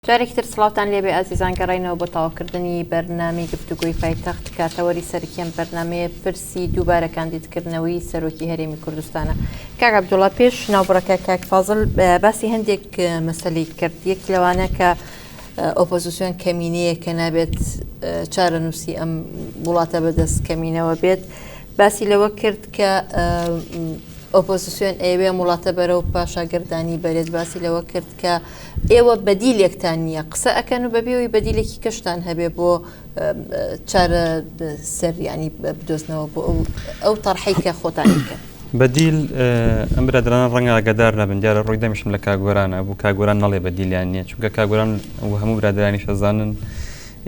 جارێکتر سڵاوتان لێبێ ئازیزان گەڕینەوە بۆ تاواکردنی بەرنامەی گفتوگۆی پایتەخت کاتەوەری سەرکیان بەرنمەیە پرسی دووبارە کاندیدکردنەوەی سەرۆکی هەرێمی کوردستانە. کاک عەبدوڵڵا پێش ناوبڕەکە کاک فازڵ باسی هەندێک مەسەلەی کرد. یەک لەوانە کە ئۆپۆزیسیۆن کەمینەیە کە نابێت چارەنووسی ئەم وڵاتە بەدەست کەمینەوە بێت. باسی لەوە کرد کە ئۆپۆزیسیۆن ئێوێ وڵاتە بەرە و پاشاگردانی بەرێت. باسی لەوە کرد کە ئێوە بەدیلێکتان نییە، قسە ئەکەن و بەبێەوەی بەدیلێکی کەشتان هەبێ بۆ چارە سەریانی بدۆزنەوە بۆ ئەو تەڕحەی کە خۆتانیکە. بەدیل ئەم برادرانە ڕەنگە ئاگادار نەبن، دیارە ڕووی دەمیشم لە کاگۆرانە بوو کاگۆران نەڵێ بەدیلیان نییە، چونکە کاگۆران و هەموو برادرانی شەزانن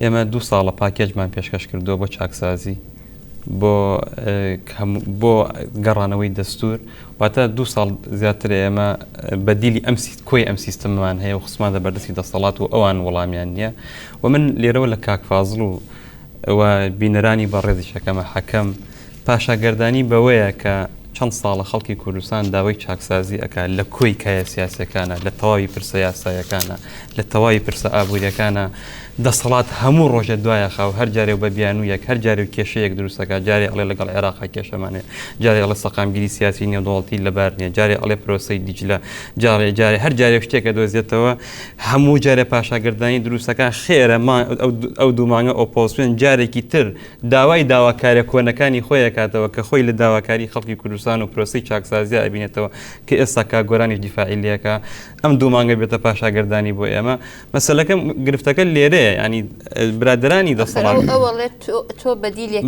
ئێمە 2 ساڵە پاکێجمان پێشکەش کردووە بۆ چاکسازی بۆ گەڕانەوەی دەستور، واتە 2 ساڵ زیاتر ئێمە بەدیلی کۆی ئەم سیستممان هەیە و خسمانە بەردەستی دەسەڵات و ئەوان وەڵامیان نییە. و من لێرەوە لە کاک فازڵ و بینەرانی بەڕێزیشەکەمە حەکەم پاشاگەردانی بەوەیە کە چەند ساڵە خەڵکی کوردستان داوای چاکسازی ئەکات لە کۆی کایە سیاسەکانە، لە تەواوی پرسە یاسایەکانە، لە تەواوی پرسە ئابوووریەکانە دەسەڵات هەموو ڕۆژە دوایە خاو هەر جارێ بە بیان و یەک هەر جارێ و کێشەیەک دروستەکە، جارێ ئەڵێ لەگەڵ عێراقا کێشەمانێ، جارێ ئەڵێ سەقامگیری سیاسی نێودوڵەتی لەبار نییە، جارێ ئەڵێ پرۆسەی دیجلە، جارێ هەر جارێ شتێکە دۆزێتەوە هەموو جارێ پاشاگردانی دروستەکە خێرە ئەو دوو مانگە ئۆپۆزیسیۆن جارێکی تر داوای داواکاریە کۆنەکانی خۆی کاتەوە کە خۆی لە داواکاری خەڵکی کوردستان و پرۆسی چاکسازی ئەبینێتەوە کە ئێستا کاگۆرانی دیفاعی لێکە ئەم دوو مانگە بێتە پاشاگردانی بۆ ئێمە. مەسەلەکەم گرفتەکە لێرەیە، ینی برادرانی دەسەڵات ئەوڵێت تۆ بەدیلێک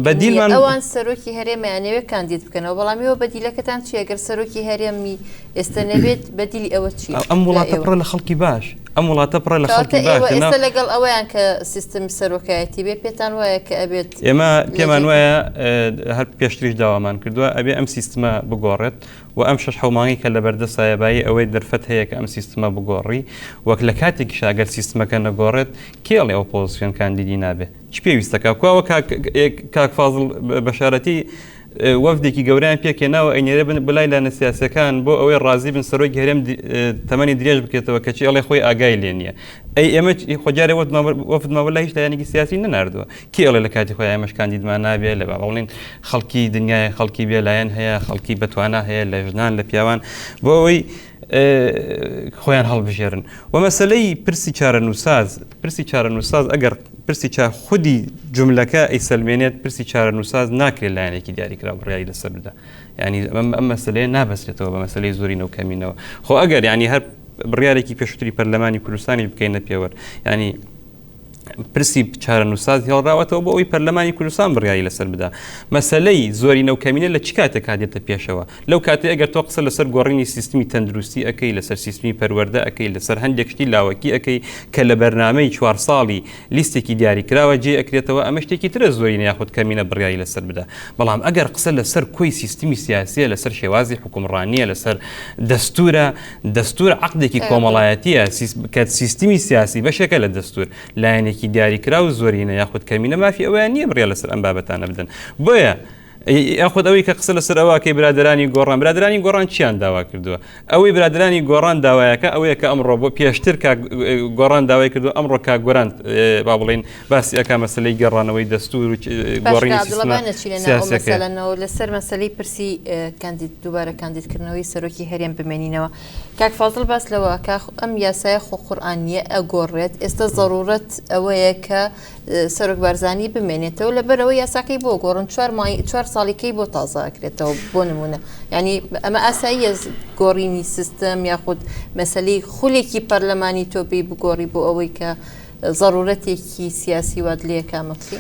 ئەوان سەرۆکی هەرێمەیانەوێ کاندید بکەنەوە، بەڵامیەوە بەدیلەکەتان چی؟ ئەگەر سەرۆکی هەرێمی ئێستا نەبێت بەدیلی ئەوە چی؟ ئەم وڵاتە پڕە لە خەڵکی باش، ئەم وڵاتە پڕە لە خەڵکی باش. ئێستا لەگەڵ ئەوەیان کە سیستمی سەرۆکایەتی بێ پێتان وایە کە ئەبێت ئێمە پێمان وایە هەر پێشتریش داوامان کردووە ئەبێ ئەم سیستمە بگۆڕێت و ئەم 6 حومانگی کە لە بەردە سایەبایی ئەوەی دەرفەت هەیە کە ئەم سیستمە بگۆڕی، وەک لە کاتێکی شاگەر سیستمەکە نەگۆڕێت کێڵێ ئۆپۆزیسیۆن کاندیدی نابێ چ پێویستەکە کوواوە کاک فازڵ بەشارەتی وەفدێکی گەوریان پێکێناوە ئەینێرە بن بلای لاەنە سیاسەکان بۆ ئەوەی ڕازی بن سەرۆکی هەرێم تەمەنی درێژ بکرێتەوە کەچی ئەڵێ خۆی ئاگای لێ نییە. ئەی ئێمە خۆجارێ وەفدمەوە لە هیچ لایەنێکی سیاسی نەناردووە کی ئەڵێ لە کاتی خۆی ئێمەش کاندیدمان نابێ لە باڵێن خەڵکی دنیای خەڵکی بێلایەن هەیە، خەڵکی بەتوانە هەیە لە ژنان لە پیاوان بۆ ئەوەی خۆیان هەڵبژێرن. و مەسلەی پرسی چارەنووساز ئەگەر پرسی خودی جملەکە ئەیسەلمێنێت پرسی چارەنووساز ناکرێت لایەنێکی دیاریکرا بڕیایی لەسەر بدا، ینی ئەم مەسلەیە نابەستێتەوە بە مەسلەی زۆرینە و کەمینەوە. خۆ ئەگەر ینی هەر بڕیارێکی پێشووتری پەرلەمانی کوردستانی بکەینە پێوە، ینی پرسی چارەنووساز هێڵراوەتەوە بۆ ئەوی پەرلەمانی کوردستان بڕیایی لەسەر بدا. مەسلەی زۆرینە و کەمینە لە چ کاتێک دێتە پێشەوە؟ لەو کاتێ ئەگەر تۆ قسە لەسەر گۆڕینی سیستمی تەندروستی ئەەکەی، لەسەر سیستمی پەروەردە ئەەکەی، لەسەر هەندێک شتی لاوەکی ئەەکەی کە لە بەرنامەی 4 ساڵی لیستێکی دیاریکراوە جێ ئەکرێتەوە، ئەمە شتێکی ترە زۆرینە یاخود کەمینە بڕیایی لەسەر بدا. بەڵام ئەگەر قسە لەسەر کۆی سیستمی سیاسیە، لەسەر شێوازی حکومڕانیە، لەسەر دەستور عەقدێکی کۆمەڵایەتیە کە سیستمی سیاسی بەشێکە لە دەستور لایەنێکی دیاریکراو زۆرینە یاخود کەمینە مافی ئەویان نییە بڕیا لەسەر ئەم بابەتانە بدەن. بۆیە یاخود ئەوەی کە قسە لەسەر ئەوەکەی برادرانی گۆڕان چیان داوا کردووە؟ ئەوەی برادرانی گۆڕان داوایەکە ئەوەیە کە ئەمڕۆ بۆ پێشتر گۆڕان داوای کردو ئەمڕۆ کاک گۆڕان با بڵێن باسی ئەکا مەسلەی گەڕانەوەی دەستور و گۆڕینی سیستمەوە لەسەر مەسلەی پرسی دووبارە کاندیدکردنەوەی سەرۆکی هەرێم بمێنینەوە. کاک فازڵ باس لەوە ئەم یاسایە خۆقورئانیە ئەگۆڕێت، ئێستا ضرورەت ئەوەیە کە سەرۆک بارزانی بمێنێتەوە لەبەرەوەی یاساکەی بۆ گۆڕن 4 ساڵیکەی بۆ تازە ئەکرێتەوە بۆ نمونە. ینی ئەمە ئاساییە گۆڕینی سیستم یاخود مەسلەی خولێکی پەرلەمانی تۆپی بگۆڕی بۆ ئەوەی کە ضرورەتێکی سیاسی وات لێکا مەخفی.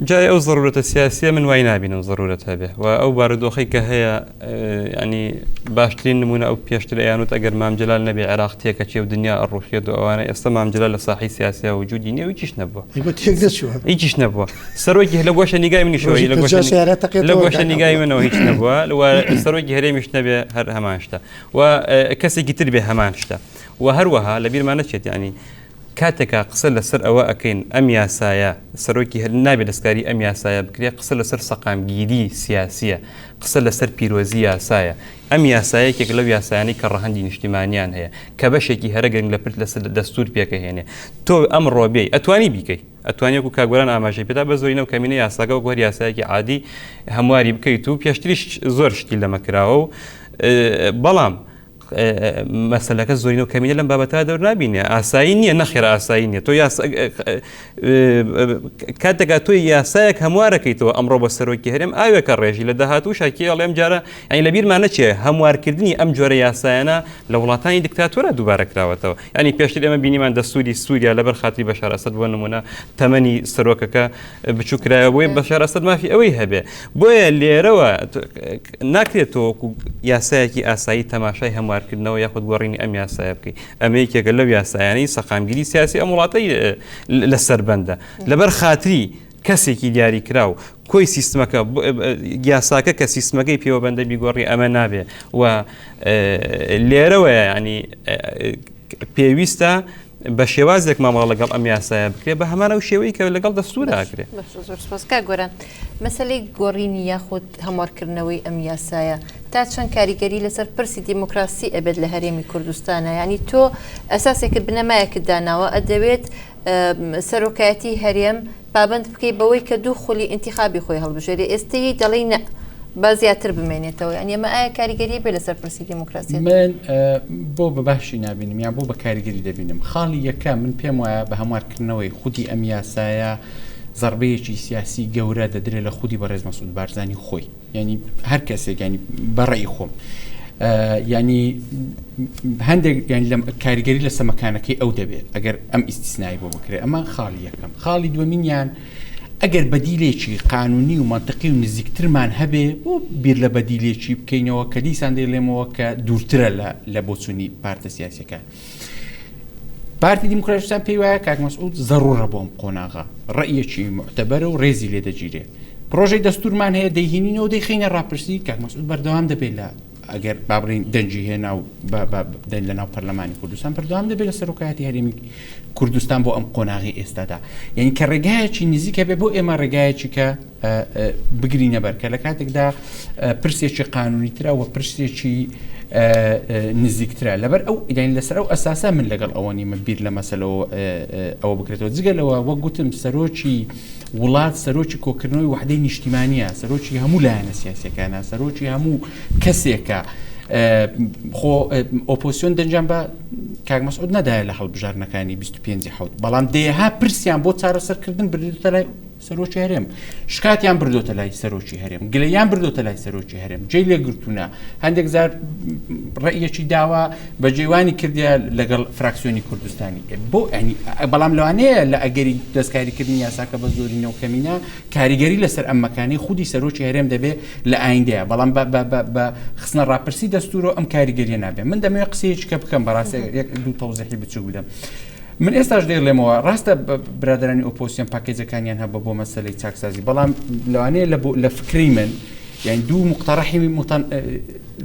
جای ئەو ضرورەتە سیاسیە من وای نبینم ضرورەت هەبێ و ئەو بارودۆخی کە هەیە ینی باشترین نمونە ئەو پێشتر ئەیانوت ئەگەر مامجلال نەبێ عێراق تێکەچێ و دنیا ئەڕۆشێت و ئەوانە ئێستا مامجلال لە ساحی سیاسیە وجودی نییە و هیچیش نەبووە هیچیش نەبووە. سەرۆکی لە گۆشە نیگای منیشەوەی لە گۆشە نیگای منەوە هیچ نەبووە سەرۆکی هەرێمیش نەبێ هەر هەمان شتە و کەسێکی تر بێ هەمان شتە و هەروەها لە بیرمان نەچێت ینی کاتێکا قسە لەسەر ئەوە ئەەکەین ئەم یاسایە سەرۆکی هەر نابێت دەستکاری ئەم یاسایە بکرێ قسە لەسەر سەقامگیری سیاسیە قسە لەسەر پیرۆزی یاسایە ئەم یاسایەکێک لەو یاسایانی کە ڕەهەندی نیشتیمانیان هەیە کە بەشێکی هەرەگەنگ لە پرت لەسەر دەستور پێکەهێنێ تۆ ئەم ڕۆبێ ئەتوانی بیکەیت ئەتوانێک و کاگوەران ئاماژەی پێدا بە زۆرینە و کەمینە یاساگە و گۆر یاسایەکی عادی هەمواری بکەیت و پێشتریش زۆر شتی لەمە کراوە و بەڵام مەسەلەکە زۆرینە و کەمینە لەم بابەتە دەور نبینێ ئاسایی نییە نەخێرا ئاسایی نییە تۆ کاتێکا تۆی یاسایەک هەموارەکەیتەوە ئەمڕۆ بە سەرۆکی هەرێم ئاوێکە ڕێژی لە داهاتوو شاکی ئەڵێم جارە ئەنی لە بیرمان نەچێ هەموارکردنی ئەم جۆرە یاسایانە لە وڵاتانی دیکتاتۆرە دووبارە کراوەتەوە ینی پێشتر ئێمە بینیمان دەستوری سووریا لەبەر خاتری بەشار ئەسەد بۆ نمونە تەمەنی سەرۆکەکە بچوو کرایە بۆی بەشار ئەسەد مافی ئەوەی هەبێ بۆیە لێرەوە ناکرێتەوە یاسایەکی ئاسایی تەماشای هەموارکردنەوە یاخود گۆڕینی ئەم یاسایە بکەیت ئەمەیەکێکە لەو یاسایانەی سەقامگیری سیاسی ئەم وڵاتەی لەسەر بەندە لەبەر خاتری کەسێکی دیاری کراو کۆی سیستمەکە یاساکە کە سیستمەکەی پێوەبەندە بیگۆڕی ئەمە نابێ و لێرەوە ینی پێویستە بە شێوازێک مامەڵ لەگەڵ ئەم یاسایە بکرێت بە هەمان ئەو شێوەی کە لەگەڵ دەستورە ئاکرێت. زۆر سپاسکە گۆران مەسەلەی گۆڕینی یاخود هەموارکردنەوەی ئەم یاسایە تا چەند کاریگەری لەسەر پرسی دیموکراسی ئەبێت لە هەرێمی کوردستانە ینی تۆ ئەساسێکت بنەمایەکت داناوە ئەدەوێت سەرۆکایەتی هەرێم پابند بکەی بەوەی کە دوو خولی ئینتیخابی خۆی هەڵبژێری ئێستایی دەڵی نە با زیاتر بمێنێتەوە ینی ئەمە ئایا کاریگەری بێ لەسەر پرسی دیموکراسی من بۆ بە باشی نبینم یان بۆ بە کاریگەری دەبینم خاڵی یەکەم من پێم وایە بە هەموارکردنەوەی خودی ئەم یاسایە زەربەیەکی سیاسی گەورە دەدرێت لە خودی بەڕێز مەسعود بارزانی خۆی ینی هەر کەسێک ینی بەڕێی خۆم ینی هەندێک لە کاریگەری لە سەمەکانەکەی ئەو دەبێت ئەگەر ئەم ئیستیسنایی بۆ بکرێت ئەمە خاڵی یەکەم خاڵی دووەمینیان ئەگەر بەدیلێکی قانونی و منطقی و نزیکترمان هەبێ بۆ بیر لە بەدیلێکی بکەینەوە کە دیسان دەیڵێمەوە کە دوورترە لە بۆچوونی پارتە سیاسیەکان پارتی دیموکراتیستان پێی وایە کاک مەسعود زەڕوورە بۆم قۆناغا ڕەیەکی معتەبەرە و ڕێزی لێ دەگیرێت پرۆژەی دەستورمان هەیە دەیهێنینەوە دەیخینە ڕاپرسی کاک مەسعود بەردەوام دەبێت لە ئەگەر بابڕین دەنجی هێنا و دەن لە ناو پەرلەمانی کوردستان بەردەوام دەبێت لە سەرۆکایەتی هەرێمی کوردستان بۆ ئەم قۆناغی ئێستادا یعنی کە ڕێگایەکی نزیکە بێ بۆ ئێمە ڕێگایەکی کە بگرینە بەر کە لە کاتێکدا پرسێکی قانونیترە و پرسێکی نزیکترە لەبەر ئەو ئیدین لەسەر ئەو ئەساسا من لەگەڵ ئەوەنی من بیر لە مەسەلەوە ئەوە بکرێتەوە جگەلەوە وەک گوتم سەرۆکی وڵات سەرۆکی کۆکردنەوەی وحدەی نیشتیمانیە سەرۆکی هەموو لایەنە سیاسیەکانە سەرۆکی هەموو کەسێکە خۆ ئۆپۆسیۆن دەنجام بە کاک مەسعود نەدایە لە هەڵبژارنەکانی 25 حوت بەڵام دێها پرسیان بۆ چارەسەرکردن بردوتە لای سەرۆکی هەرێم شکاتیان بردوتە لای سەرۆکی هەرێم گلەیان بردوتە لای سەرۆکی هەرێم جێی لێگرتوونە هەندێک زار ڕەیەکی داوا بە جێوانی کردیا لەگەڵ فراکسیۆنی کوردستانی بۆ ئەنی بەڵام لەوانەیە لە ئەگەری دەستکاریکردنی یاساکە بە زۆرینە و کەمینە کاریگەری لەسەر ئەمەکانی خودی سەرۆکی هەرێم دەبێت لە ئایندەیە بەڵام بە خستنە ڕاپرسی دەستورۆ ئەم کاریگەریە نابێت من دەمەوێت قسەیەکی کە بکەم بەڕاستی یەک دوو تەوزیحی بچوو بدەم من ئێستاش دەیڵێمەوە ڕاستە برادرانی ئۆپۆسیۆن پاکێجەکانیان هەبە بۆ مەسەلەی چاکسازی بەڵام لەوانەیە لە فکری من یعنی دوو مقتەڕەحی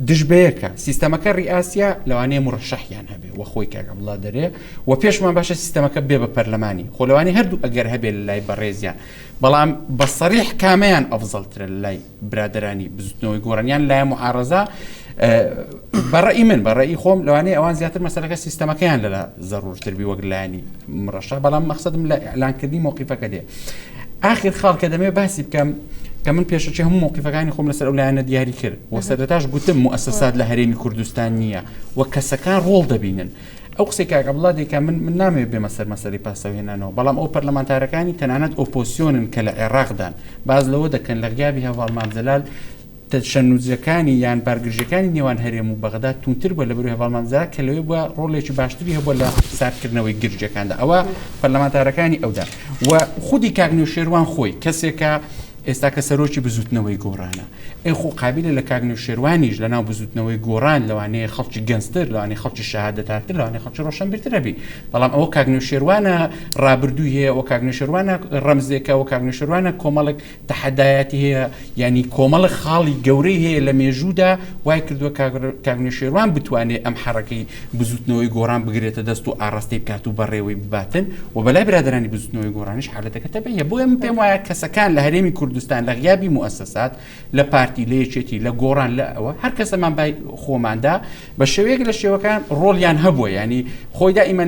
دژبەیەکە سیستەمەکە ڕیاسیا لەوانەیە مڕەشەحیان هەبێ وە خۆی کاک عەبدوڵڵا دەرێ و پێشمان باشە سیستەمەکە بێ بە پەرلەمانی خۆ لەوانەیە هەردوو ئەگەر هەبێ لە لای بەڕێزیان بەڵام بە سەریح کامەیان ئەفزەڵترە لە لای برادرانی بزوتنەوەی گۆڕانیان لای معارەزە بەڕێی من بەڕێی خۆم لەوانەیە ئەوان زیاتر مەسەلەکە سیستەمەکەیان لە زەڕورتر بی وەک لایانی مڕەشە بەڵام مەقسەدم لە ئەعلانکردنی موقیفەکە دێ ئاخر خاڵ کە دەمێ باسی بکەم کە من پێشەچی هەموو موقیفەکانی خۆم لەسەر ئەو لایەنە دیاری کرد و سەرەتاش گوتم موسسات لە هەرێمی کوردستان نییە و کەسەکان ڕۆڵ دەبینن ئەو قسەی کاک عەبدوڵڵا دەیکا من نامەوێت بێمە سەر مەسەلەی پاسەوهێنانەوە بەڵام ئەو پەرلەمانتارەکانی تەنانەت ئۆپۆسیۆنن کە لە عێراقدان باز لەوە دەکەن لە غیابی هەواڵ مامزەلال تەشەنووزەکانی یان بارگرژەکانی نێوان هەرێم و بەغداد تونتر بووە لە بەروی هەواڵمانزەرا کە لەوێ بووە ڕۆڵێکی باشتری هەبووە لە ساردکردنەوەی گرجەکاندا ئەوە پەرلەمانتارەکانی ئەودا و خودی کاک نێوشێروان خۆی کەسێکە ئێستا کە سەرۆکی بزوتنەوەی گۆڕانە ئەی خۆ قابلە لە کاگنێ شێوانیش لە ناو بزوتنەوەی گۆڕان لەوانەیە خەڵکی گەنجتر لەوانەیە خەڵکی شەهادەتاتر لەوانەیە خەڵکی ڕۆشنبیرترە بی بەڵام ئەوە کاگنێ شێوانە ڕابردوو هەیە ئەو کاگنێ شێوانە ڕەمزێکە و کاگنێ شێوانە کۆمەڵێک تەحەدایەتی هەیە ینی کۆمەڵە خاڵی گەورەی هەیە لە مێژوودا وای کردووە کاگنێ شێوان بتوانێت ئەم حرەکەی بزوتنەوەی گۆڕان بگرێتە دەست و ئاڕاستی بکات و بەڕێوەی بباتن و بەلای برادرانی بزوتنەوەی گۆڕانیش حالەتەکە تەبەیە بۆیە من پێم وایە کەسەکان لە هەرێمی کوردستان لە غیابی موسسات لە پارتی لە یەکێتی لە گۆڕان لە ئەوە هەر کەسەمان بای خۆماندا بە شێوەیەک لە شێوەکان ڕۆڵیان هەبووە ینی خۆی دائیمە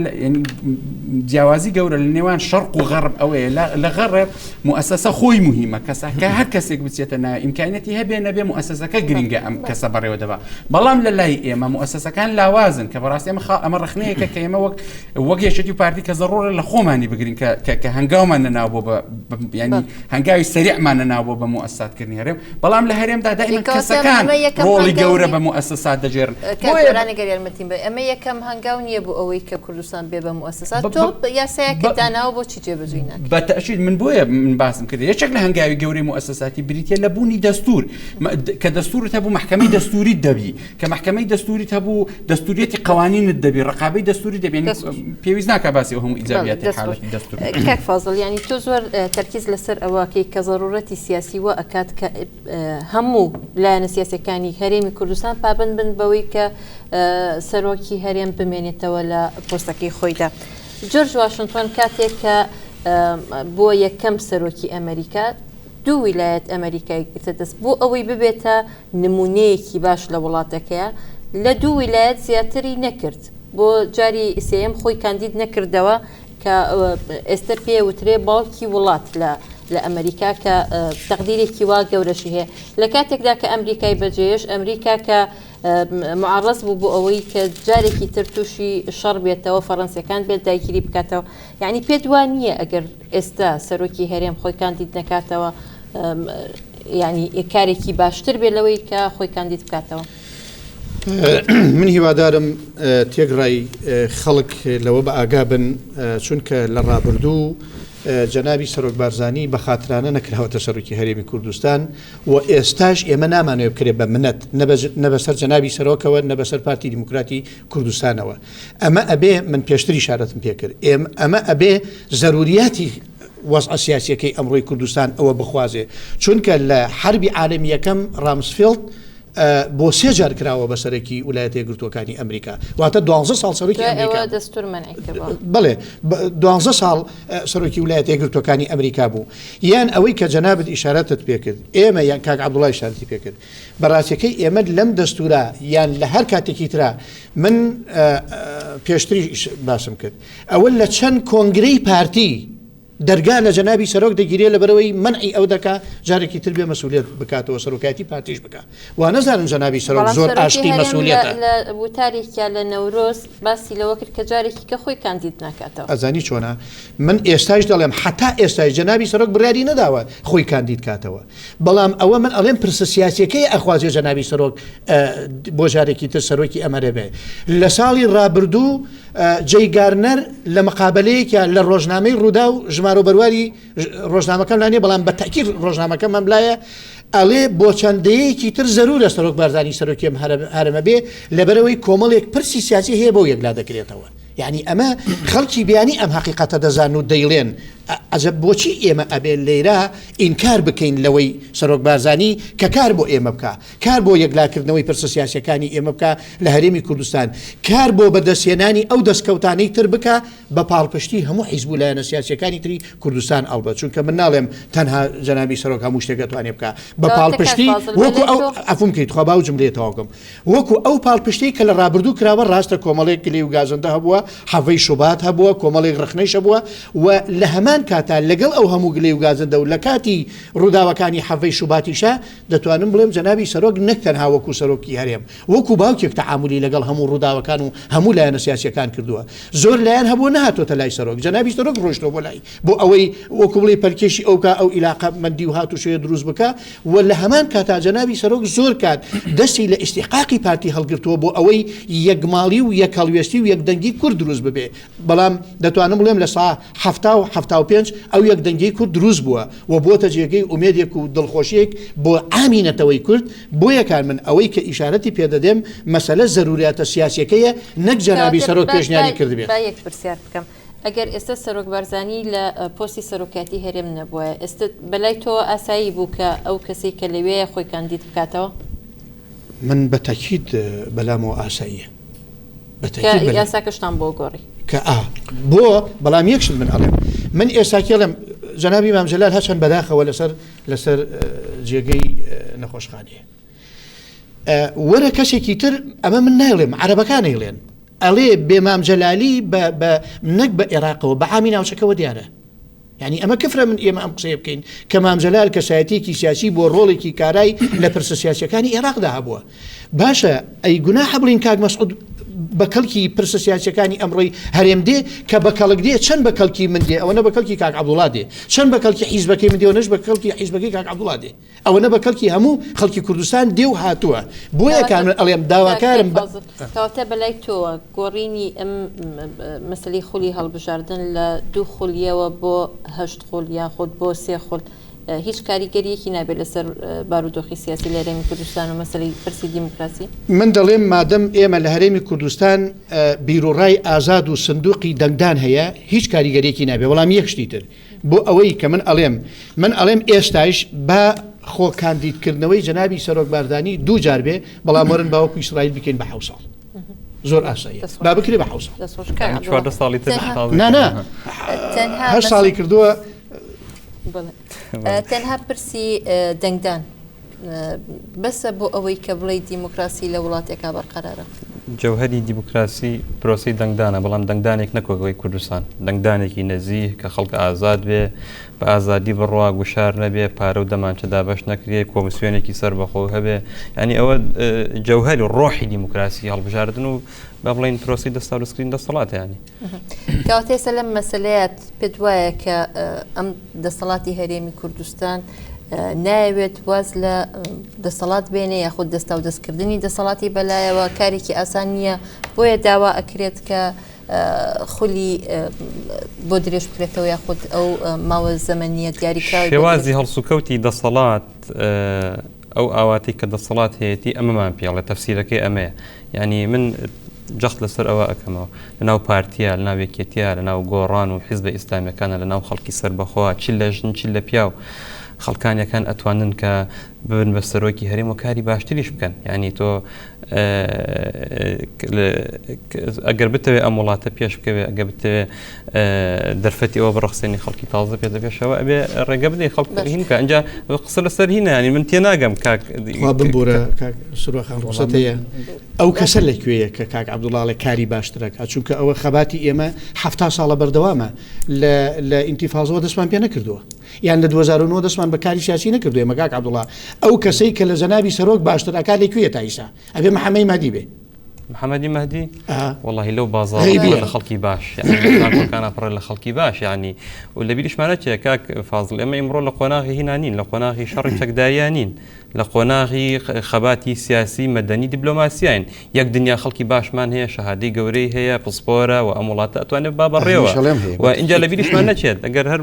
جیاوازی گەورە لە نێوان شەرق و غەرب ئەوەیە لە غەرب موسسە خۆی مهمە کەسەکە هەر کەسێک بچێتە ناو ئیمکانیەتی هەبێ نەبێ موسسەکە گرنگە ئەم کەسە بەڕێوە دەبا بەڵام لە لای ئێمە موسسەکان لاوازن کە بەڕاستی ئەمە ڕخنەیەکە کە ئێمە وەک یەکێتی و پارتی کە زەڕۆرە لە خۆمانی بگرین کە هەنگاومان نەناو بۆ ینی هەنگاوی سەریعمان نەناو بۆ بە موسساتکردنی هەرێم بەڵام لە هەرێمدا دائیمەن کەسەکان ڕۆڵی گەورە بە موسسات دەجێرن ئەمە یەکەم هەنگاو نییە بۆ ئەوەی کە کوردستان بێ بە موسسات تۆ یاسایەکە داناوە بۆچی جێبەجێ ناکرێت بەتەشید من بۆیە من باسم کرد یەکێک لە هەنگاوی گەورەی موسساتی بریتە لە بوونی دەستور کە دەستورت هەبوو محکەمەی دەستوری دەبی کە محکەمەی دەستوریت هەبوو دەستوریەتی قوانینت دەبی ڕقابەی دەستوری دەبێن پێویست ناکە باسی هەموو ئیجابیاتی حاڵەتی دەستور کاک فازڵ ینی تۆ زۆر تەرکیز لەسەر ئەوەکەی کە ضرورەتی سیاسی وە ئەکات کە هەموو لایەنە سیاسەکانی هەرێمی کوردستان پابند بن بەوەی کە سەرۆکی هەرێم بمێنێتەوە لە پۆستەکەی خۆیدا جۆرج واشنتن کاتێک کە بۆ یەکەم سەرۆکی ئەمریکا دوو ویلایەت ئەمریکای گرتە دەست بۆ ئەوەی ببێتە نمونەیەکی باش لە وڵاتەکەیە لە دوو ویلایەت زیاتری نەکرد بۆ جاری سێم خۆی کاندید نەکردەوە کە ئێستا پێوترێ باوکی وڵات لە ئەمریکا کە تەقدیرێکی وا گەورەشی هەیە لە کاتێکدا کە ئەمریکای بەجێش ئەمریکا کە معڕەز بوو بۆ ئەوەی کە جارێکی تر تووشی شەڕ بێتەوە فەڕەنسیەکان بێت دایگیری بکاتەوە یعنی پێ دوان نییە ئەگەر ئێستا سەرۆکی هەرێم خۆی کاندید نەکاتەوە ینی کارێکی باشتر بێت لەوەی کە خۆی کاندید بکاتەوە من هیوادارم تێگڕای خەڵک لەوە بە ئاگا بن چونکە لە ڕابردوو جەنابی سەرۆک بارزانی بە خاترانە نەکراوەتە سەرۆکی هەرێمی کوردستان و ئێستاش ئێمە نامانەوە بکرێت بە منەت نەبەسەر جەنابی سەرۆکەوە نەبەسەر پارتی دیموکراتی کوردستانەوە ئەمە ئەبێ من پێشتری شارەتم پێکرد ئەمە ئەبێ ضروریاتی وەزع سیاسیەکەی ئەمڕۆی کوردستان ئەوە بخوازێ چونکە لە حربی عالەمی یەکەم رامسفیلد بۆ سێ جار کراوە بەسەرەکی ویلایەتە یەکگرتووەکانی ئەمریکا واتە 12 ساڵ سەرۆکی ئەمریکا بڵێ 12 ساڵ سەرۆکی ویلایەتە یەکگرتووەکانی ئەمریکا بوو یان ئەوەی کە جەنابەت ئیشارەتت پێکرد ئێمە یان کاک عەبدوڵڵای شارەتی پێکرد بەڕاستیەکەی ئێمە لەم دەستورە یان لە هەر کاتێکی ترا من پێشتری باسم کرد ئەوە لە چەند کۆنگرەی پارتی دەرگا لە جەنابی سەرۆک دەگیرێت لە بەرەوەی منعی ئەو دەکا جارێکی تر بێ مەسئولیت بکاتەوە سەرۆکاتی پارتیش بکە وا نەزانن جەنابی سەرۆک زۆر ئاشتی مەسئولیەتە لە وتارێکیا لە نەورۆز باسی لەوە کرد کە جارێکی کە خۆی کاندید ناکاتەوە ئەزانی چۆنە من ئێستاش دەڵێم حتا ئێستای جەنابی سەرۆک بڕیاری نەداوە خۆی کاندید کاتەوە بەڵام ئەوە من ئەڵێم پرسە سیاسیەکەی ئەخوازیێ جەنابی سەرۆک بۆ جارێکی تر سەرۆکی ئەمەرە بێ لە ساڵی ڕابردوو جەی گارنەر لە مقابلەیەکە لە ڕۆژنامەی ڕوودا و ژمارە بەرواری ڕۆژنامەکەم لانێ بەڵام بە تاکید ڕۆژنامەکەم مەملایە ئەڵێ بۆ چەندەیەکی تر زەرورە سەرۆک بارزانی سەرۆکیم هەرمە بێ لەبەرەوەی کۆمەڵێک پرسی سیاسی هەیە بۆ یەکلا دەکرێتەوە یعنی ئەمە خەڵکی بیانی ئەم حقیقەتە دەزان و دەیڵێن ئەجەب بۆچی ئێمە ئەبێن لێرە ئینکار بکەین لەوەی سەرۆک بارزانی کە کار بۆ ئێمە بکە کار بۆ یەکلاکردنەوەی پرسە سیاسەکانی ئێمە بکە لە هەرێمی کوردستان کار بۆ بەدەستێنانی ئەو دەستکەوتانەی تر بکە بە پاڵپشتی هەموو حیزب و لایەنە سیاسیەکانی تری کوردستان ئەڵبەت چونکە من ناڵێم تەنها جەنابی سەرۆک هەموو شتێک دەتوانێت بکە بە پاڵپشتی وەکو ئەو ئەفم کەیت خوا باو جملێتەوەکەم وەکو ئەو پاڵپشتی کە لە ڕابردوو کراوە ڕاستە کۆمەڵێک گلێ و گازەندە هەبووە حەڤەی شوبات هەبووە کۆمەڵێک ڕخنەیش هەبووە و لە هەمان کاتا لەگەڵ ئەو هەموو گلێ و گازەندە و لە کاتی ڕووداوەکانی حەڤەی شوباتیشە دەتوانم بڵێم جەنابی سەرۆک نەک تەنها وەکو سەرۆکی هەرێم وەکو باوکێک تەعاملی لەگەڵ هەموو ڕووداوەکان و هەموو لایەنە سیاسیەکان کردووە زۆر لایەن هەبوو نهاتۆتە لای سەرۆک جەنابی سەرۆک ڕۆیشتەوە بۆ لای بۆ ئەوەی وەکو بڵێ پەرکێشی ئەوکا ئەو عیلاقە مەندی و هاتوشەیە دروست بکە و لە هەمان کاتا جەنابی سەرۆک زۆر کات دەستی لە ئیستیحقاقی پارتی هەڵگرتووە بۆ ئەوەی یەکماڵی و یەکهەڵوێستی و یەکدەنگی کورد کورد دروست ببێ بەڵام دەتوانم بڵێم لە سا 1970 ئەو یەک دەنگی کورد دروست بووە و بۆتە جێگەی ئومێدێک و دڵخۆشیێک بۆ ئامینەتەوەی کورد بۆیەکان من ئەوەی کە ئیشارەتی پێدەدەم مەسەلە زەروریاتە سیاسیەکەیە نەک جەنابی سەرۆک پێشنیاری کردبێت. یەک پرسیار بکەم ئەگەر ئێستا سەرۆک بارزانانی لە پۆستی سەرۆکاتی هەرێم نەبووە ئێستا بەلای تۆ ئاسایی بوو کە ئەو کەسی کە لەوەیە خۆی کاندید بکاتەوە؟ من بەتەکید بەلامەوە ئاساییە یاساکەشتان بۆ گۆڕی کە بۆ بەڵام یەکشت من ئەڵێم من ئێستاکێڵم جەنابی مام جەلال هەچەند بەداخەوە لەسەر جێگەی نەخۆشخانەیە وەرە کەسێکی تر ئەمە من نایڵێم عەرەبەکانی ڵێن ئەڵێ بێ مام جەلالی نەک بە عێراقەوە بە عامی ناوچەکەەوە دیارە یعنی ئەمە کفرە من ئێمە ئەم قسەیە بکەین کە مام جەلال کەسایەتێکی سیاسی بۆ ڕۆڵێکی کارای لە پرسە سیاسیەکانی عێراقدا هەبووە باشە ئەی گوناحە بڵین کاک مەسعود بە کەڵکی پرسە سیاسیەکانی ئەمڕۆی هەرێم دێ کە بە کەڵک دێ چەند بە کەڵکی من دێ ئەوە نە بە کەڵکی کاک عەبدوڵڵا دێ چەند بە کەڵکی حیزبەکەی من دێ و نەش بە کەڵکی حیزبەکەی کاک عەبدوڵڵا دێ ئەوە نە بە کەڵکی هەموو خەڵکی کوردستان دێ و هاتووە بۆیە کان ئەڵێم داواکارم کەواتە بەلای تۆوە گۆڕینی ئەم مەسەلەی خولی هەڵبژاردن لە 2 خولیەوە بۆ 8 خول یاخود بۆ 3 خول هیچ کاریگەریەکی نابێت لەسەر بارودۆخی سیاسی لە هەرێمی کوردستان و مەسەلەی پرسی دیموکراسی؟ من دەڵێم مادەم ئێمە لە هەرێمی کوردستان بیرۆڕای ئازاد و سندوقی دەنگدان هەیە هیچ کاریگەریەکی نابێت وەڵام یەک شتی تر بۆ ئەوەی کە من ئەڵێم ئێستاش بە خۆکاندیدکردنەوەی جەنابی سەرۆک باردانی 2 جار بێ بەڵام وەرن باوەکو ئیسرائیل بکەین بە 7 ساڵ زۆر ئاسایی با بکرێ بە 7 ساڵی هەر ساڵی کردووە تەنها پرسی دەنگدان بەسە بۆ ئەوەی کە بڵێ دیموکراسی لە وڵاتێکا بەرقەرارە جەوهەری دیموکراسی پرۆسی دەنگدانە بەڵام دەنگدانێک نەکۆگەی کوردستان دەنگدانێکی نەزیه کە خەڵک ئازاد بێ بە ئازادی بڕوا گوشار نەبێ پارە و دەمانچەدا بەش نەکرێ کۆمسیۆنێکی سەر بەخۆ هەبێ ینی ئەوە جەوهەری ڕۆحی دیموکراسی هەڵبژاردن و با بڵین پرۆسی دەستاوردکردن دەسەڵات ینی کەواتێسە لەم مەسەلەیەت پێت وایە کە ئەم دەسەڵاتی هەرێمی کوردستان ناوێت واز لە دەسەڵات بێنێ یاخود دەستا و دەستکردنی دەسەڵاتی بەلایەوە کارێکی ئاسان نییە بۆیە داوا ئەکرێت کە خولی بۆ درێژ بکرێتەوە یاخود ئەو ماوە زەمەنیە دیاریکراوی شێوازی هەڵسوکەوتی دەسەڵات ئەو ئاواتی کە دەسەڵات هەیەی ئەمەمان پێڵێ تەفسیرەکەی ئەمەیە ینی من جەخت لەسەر ئەوە ئەەکەمەوە لەناو پارتیا لە ناو یەکێتیە لەناو گۆڕان و حیزبە ئیسلامیەکانە لەناو خەڵکی سەربەخۆوە چ لە ژن چ لە پیا و خەڵکانیەکان ئەتوانن کە ببن بە سەرۆکی هەرێم و کاری باشتریش بکەن ینی تۆ ئەگەر بتەوێت ئەم وڵاتە پێش بکەوێت ئەگە بتەوێت دەرفەتی ئەوە بڕخسێنی خەڵکی تازە پێ دەبێشەوە ئەبێ ڕێگە بدەی خەڵک هین کە ئەنج قسە لەسەر هینە ینی من تێ ناگەم کاک ببوورە سروخان ڕوخسەتەیە ئەو کەسە لەکوێیە کە کاک عەبدوڵڵا کاری باشترەکە چونکە ئەوە خەباتی ئێمە 7 ساڵە بەردەوامە لە ئینتیفاازەوە دەستمان پێ نەکردووە یان لە 2009 دەستمان بە کاری سیاسی نەکردوێ مە کاک عەبدوڵڵا ئەو کەسەی کە لە جەنابی سەرۆک باشترەکە لەکوێیە تا ئیسا ئەبێ محەممەد مەهدی بێ محەممەدی مەهدی واللهی لەو بازاڕ لە خەڵکی باش یانکانە پڕە لە خەڵکی باش ینی و لە بیریشمانە چێ کاک فازڵ ئێمە ئیمڕۆ لە قۆناغی هینانین لە قۆناغی شەڕی چەکداریانین لە قۆناغی خەباتی سیاسی مەدەنی دیبلۆماسیین یەک دنیا خەڵکی باشمان هەیە شەهادەی گەورەی هەیە پسپۆرە و ئەم وڵاتە ئەتوانێت با بەڕێوە و اینجا لە بیریشمان نەچێت ئەگەر هەر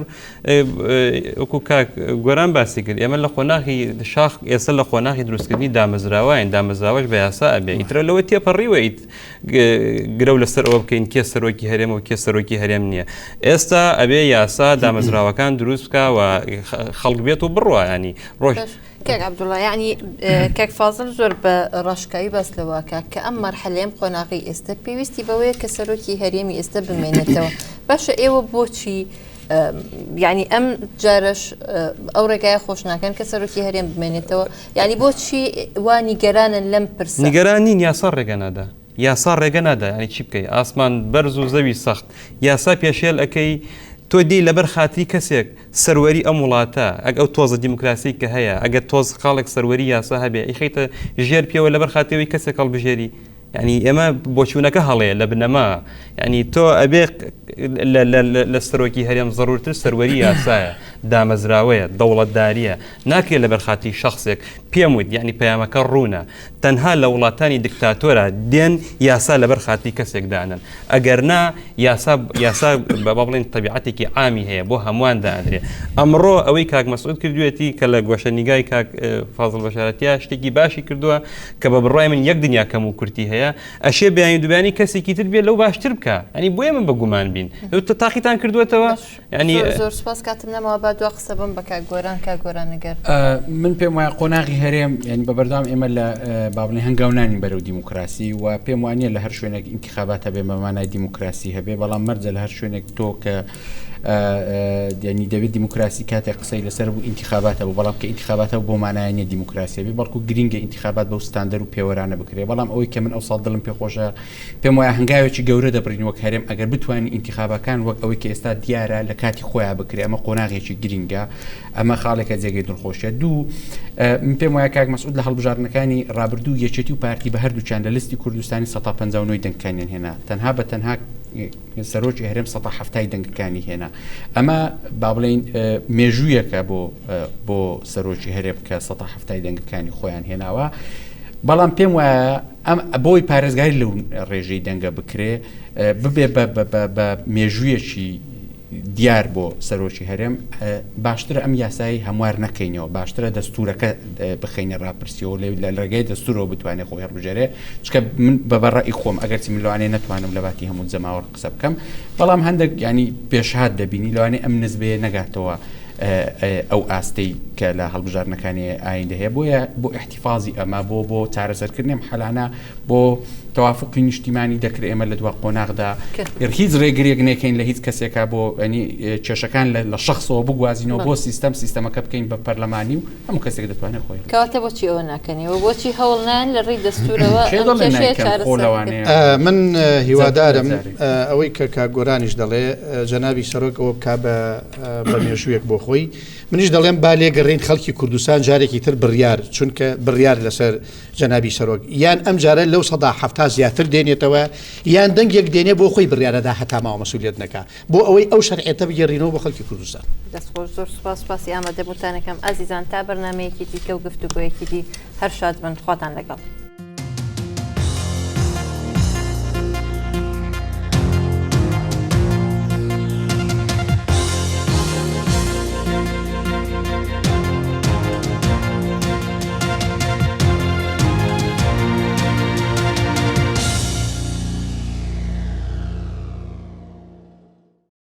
وەکو کاک گۆران باسی کرد ئێمە لە قۆناغی شاخ ئێستا لە قۆناغی دروستکردنی دامەزراوەین دامەزراوەش بە یاسا ئەبێ ئیترە لەوە تێپەڕیوەیت گرە لەسەر ئەوە بکەین کێ سەرۆکی هەرێم و کێ سەرۆکی هەرێم نییە ئێستا ئەبێ یاسا دامەزراوەکان دروست بکە و خەڵک بێت و بڕوە ینی ڕۆژ کاک عەبدوڵڵا یعنی کاک فازڵ زۆر بە ڕاشکایی باس لەوەکە کە ئەم مەرحەلەیەم قۆناغی ئێستا پێویستی بەوەیە کە سەرۆکی هەرێمی ئێستا بمێنێتەوە باشە ئێوە بۆچی یعنی ئەم جارش ئەو ڕێگایە خۆش ناکەن کە سەرۆکی هەرێم بمێنێتەوە یعنی بۆچی وا نیگەرانن لەم پرسە نیگەرانین یاسا ڕێگە نادا یاسا ڕێگە نادا ینی چی بکەی ئاسمان بەرز و زەوی سەخت یاسا پێشێل ئەەکەی تۆ دی لەبەر خاتری کەسێک سەروەری ئەم وڵاتە ئەگە ئەو تۆزە دیموکراسی کە هەیە ئەگەر تۆز خاڵێک سەروەری یاسا هەبێ ئیخیتە ژێر پێوە لەبەر خاتریەوەی کەسێک هەڵبژێری ینی ئێمە بۆچوونەکە هەڵەیە لە بنەما ینی تۆ ئەبێ لە سەرۆکی هەرێم زەڕورتر سەروەری یاسایە دامەزراوەیە دەوڵەتداریە ناکرێت لە بەرخاتی شخصێک پێم وت یعنی پەیامەکە ڕوونە تەنها لە وڵاتانی دیکتاتۆرە دێن یاسا لە بەرخاتی کەسێک دانن ئەگەر نا یاسا بە بڵێن تەبیعەتێکی عامی هەیە بۆ هەمووان دادرێت ئەمڕۆ ئەوەی کاک مەسعود کردوێتی کە لە گۆشەنیگای کاک فازڵ بەشارەتیە شتێکی باشی کردووە کە بە بڕای من یەک دنیا کەم و کورتی هەیە ئەشێ بیانی دوبیانی کەسێکی تر بێت لەو باشتر بکە ئەنی بۆیە من بە گومان بین تاقیتان کردوێتەوە ینی زۆر سپاس کاتم نەمەوە با دو قسە بم بە کاک گۆرانەگەر من پێم وایە قۆناغی هەرێم ینی بە بەردەوام ئێمە لە بابڵێ هەنگاونانی بەرەو دیموکراسی و پێم وانە لە هەر شوێنێک ئینتیخابات هەبێ بەمانای دیموکراسی هەبێ بەڵام مەرجە لە هەر شوێنێک تۆ کە ینی دەبێت دیموکراسی کاتێک قسەی لەسەر بوو ئینتیخاباتە بوو بەڵام کە ئینتیخاباتە بۆ مانایە دیموکراسی بێ بەڵکو گرینگە ئینتیخابات بەو ستاندەر و پێوەرانە بکرێ بەڵام ئەوەی کە من ئەو ساڵ دڵم پێخۆشە پێم وایە هەنگاوێکی گەورە دەبڕین وەک هەرێم ئەگەر بتوانین ئینتیخابەکان وەک ئەوەی کە ئێستا دیارە لە کاتی خۆیان بکرێ ئەمە قۆناغێکی گرینگە ئەمە خاڵێکە جێگەی دڵخۆشیە دوو من پێم وایە کاک مەسعود لە هەڵبژاردنەکانی ڕابردوو یەکێتی و پارتی بە هەردووچیان لە لیستی کوردستانی 159 دەنگەکانیان هێنا تەنها بە تەنها سەرۆکی هەرێم 170 دەنگەکانی هێنا ئەمە با بڵێن مێژوویەکە بۆ سەرۆکی هەرێم کە 170 دەنگەکانی خۆیان هێناوە بەڵام پێم وایە ئەم بۆی پارێزگاری لەو ڕێژەی دەنگە بکرێ ببێ بە مێژوویەکی دیار بۆ سەرۆکی هەرێم باشترە ئەم یاسایی هەموار نەکەینەوە باشترە دەستورەکە بخینە ڕاپرسیەوە لە ڕێگەی دەستورەوە بتوانێت خۆی هەڵبژێرێ چکە من بەبەڕای خۆم ئەگەرچی من لەوانەیە نەتوانم لە باتی هەموو جەماوە قسە بکەم بەڵام هەندێک ینی پێشهات دەبینی لەوانەیە ئەم نسبەیە نەگاتەوە ئەو ئاستەی کە لە هەڵبژاردنەکانی ئایندە هەیە بۆ احتیفازی ئەمە بۆ چارەسەرکردنی حەلانە بۆ تەوافقی نیشتیمانی دەکرێت ئێمە لە دوا قۆناغدا هیچ ڕێگرێک نەکەین لە هیچ کەسێکە بۆ ئەنی کێشەکان لە شخصەوە بگوازینەوە بۆ سیستەمەکە بکەین بە پەرلەمانی و هەموو کەسێک دەتوانێت خۆی کەواتە بۆچی ئەوە ناکەنیەوە بۆچی هەوڵنان لە ڕێی دەستورەوە من هیوادارم ئەوەی کە کاگۆرانیش دەڵێ جەنابی سەرۆک ئەوە بک بە مێژوویەک بۆ خۆی منیش دەڵێم با لێگەڕین خەڵکی کوردستان جارێکی تر بڕیار چونکە بڕیار لەسەر جەنابی سەرۆک یان ئەم جارە لەو 170 زیاتر دێنێتەوە یان دەنگێک دێنێ بۆ خۆی بڕیارەدا هەتا ماوە مەسئولیت نەکا بۆ ئەوەی ئەو شەرعێتە بگەڕینەوە بە خەڵکی کوردستان دەستخۆش زۆر سپاسی ئامادەبووتانەکەم ئازیزان تا بەرنامەیەکی دیکە و گفتوگۆیەکی دی هەر شاد بن خواتان لەگەڵ